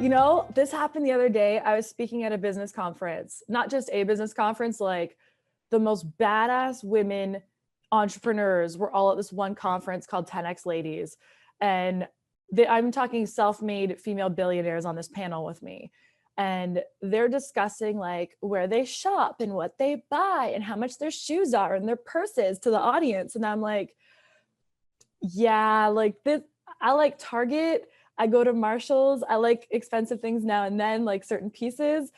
This happened the other day. I was speaking at a business conference, not just a business conference, like the most badass women entrepreneurs were all at this one conference called 10X Ladies. And I'm talking self-made female billionaires on this panel with me. And they're discussing like where they shop and what they buy and how much their shoes are and their purses to the audience. And I'm like, yeah, like this, I like Target. I go to Marshall's. I like expensive things now and then, like certain pieces.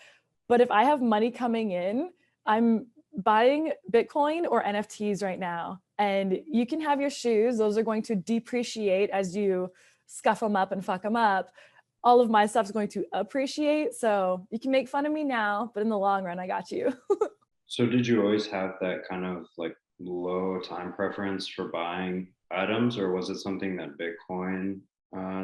But if I have money coming in, I'm buying Bitcoin or NFTs right now. And you can have your shoes. Those are going to depreciate as you scuff them up and fuck them up. All of my stuff's going to appreciate. So you can make fun of me now, but in the long run, I got you. So did you always have that kind of like low time preference for buying items, or was it something that Bitcoin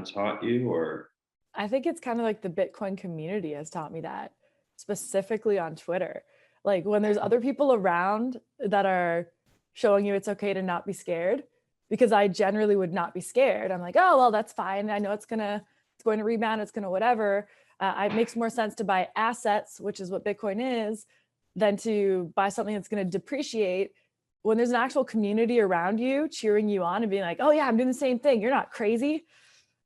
taught you? Or I think it's kind of like the Bitcoin community has taught me that, specifically on Twitter. Like when there's other people around that are showing you it's okay to not be scared, because I generally would not be scared. I'm like, oh, well, that's fine. I know it's going to rebound. It's going to whatever. It makes more sense to buy assets, which is what Bitcoin is, than to buy something that's going to depreciate. When there's an actual community around you cheering you on and being like, oh yeah, I'm doing the same thing. You're not crazy.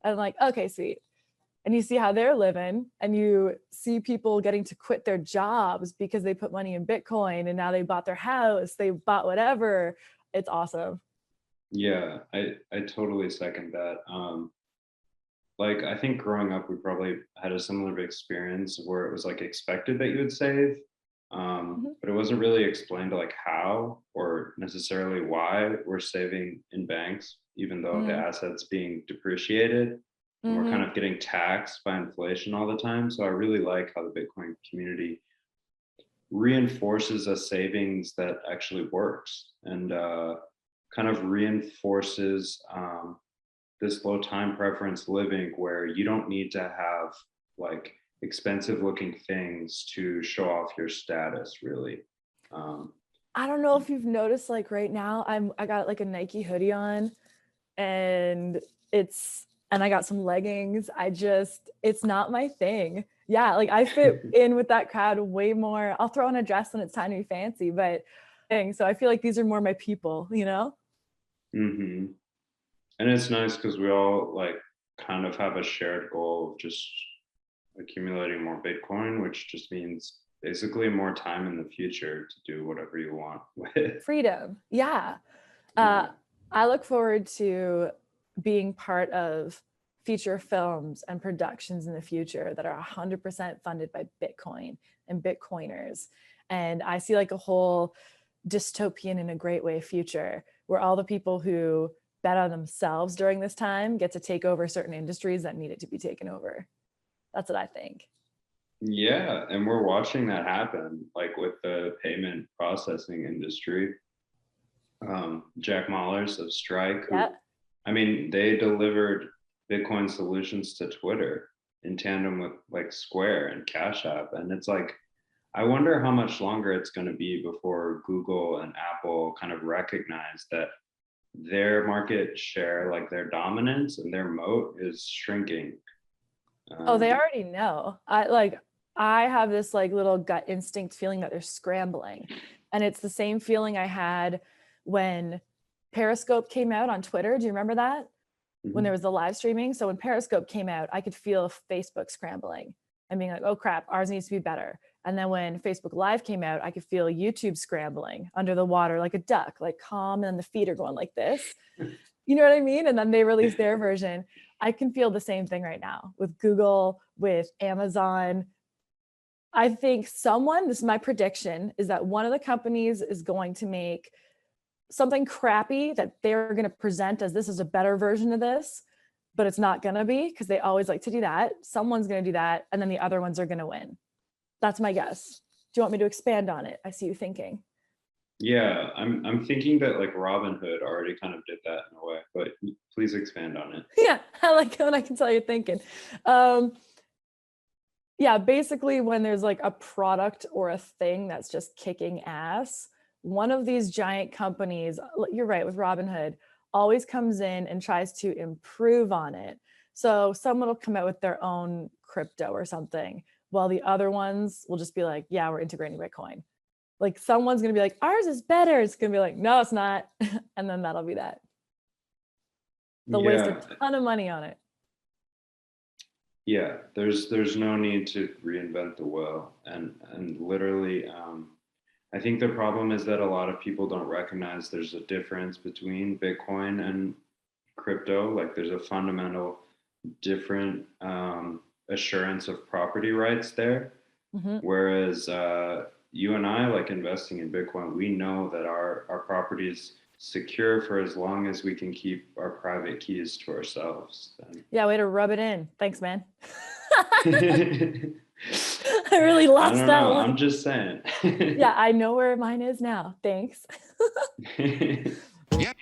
And I'm like, okay, sweet. And you see how they're living, and you see people getting to quit their jobs because they put money in Bitcoin and now they bought their house, they bought whatever. It's awesome. yeah, I totally second that. Like I think growing up, we probably had a similar experience where it was like expected that you would save, Mhm. but it wasn't really explained like how or necessarily why we're saving in banks, even though the Mhm. assets being depreciated and we're kind Mhm. of getting taxed by inflation all the time. So I really like how the Bitcoin community reinforces a savings that actually works, and kind of reinforces this low time preference living where you don't need to have like expensive looking things to show off your status really. um, I don't know if you've noticed, like right now, I got like a Nike hoodie on, and I got some leggings. It's not my thing. Yeah, like I fit in with that crowd way more. I'll throw on a dress when it's time to be fancy, but so I feel like these are more my people. hmm and it's nice because we all like kind of have a shared goal of just accumulating more Bitcoin, which just means basically more time in the future to do whatever you want with. Freedom. Yeah. Uh, Yeah. I look forward to being part of feature films and productions in the future that are 100% funded by Bitcoin and Bitcoiners. And I see like a whole dystopian in a great way future where all the people who bet on themselves during this time get to take over certain industries that needed to be taken over. That's what I think. Yeah, and we're watching that happen, like with the payment processing industry. Jack Mallers of Strike, Yeah. who, I mean, they delivered Bitcoin solutions to Twitter in tandem with like Square and Cash App. And it's like, I wonder how much longer it's going to be before Google and Apple kind of recognize that their market share, like their dominance and their moat is shrinking. Oh, they Be- already know. I have this like little gut instinct feeling that they're scrambling. And it's the same feeling I had when Periscope came out on Twitter. Do you remember that? When there Mhm. was the live streaming. So when Periscope came out, I could feel Facebook scrambling and being like, oh crap, ours needs to be better. And then when Facebook Live came out, I could feel YouTube scrambling under the water like a duck, like calm, and the feet are going like this. You know what I mean? And then they released their version. I can feel the same thing right now with Google, with Amazon. I think this is my prediction, is that one of the companies is going to make something crappy that they're going to present as this is a better version of this, but it's not going to be, because they always like to do that. Someone's going to do that, and then the other ones are going to win. That's my guess. Do you want me to expand on it? I see you thinking. Yeah, I'm thinking that like Robinhood already kind of did that in a way, but please expand on it. Yeah, I like it when I can tell you're thinking. Um, yeah, basically when there's like a product or a thing that's just kicking ass, one of these giant companies, you're right, with Robinhood, always comes in and tries to improve on it. So someone will come out with their own crypto or something, while the other ones will just be like, yeah, we're integrating Bitcoin. Like someone's going to be like, ours is better. It's going to be like, no, it's not. And then that'll be that. They'll waste a ton of money on it. Yeah, there's no need to reinvent the wheel, and literally, I think the problem is that a lot of people don't recognize there's a difference between Bitcoin and crypto. Like there's a fundamental different assurance of property rights there. Mm-hmm. Whereas you and I, like investing in Bitcoin, we know that our property is secure for as long as we can keep our private keys to ourselves. Yeah, way to rub it in. Thanks, man. I I really lost don't that know. one. I'm just saying. Yeah, I know where mine is now. Thanks. Yeah.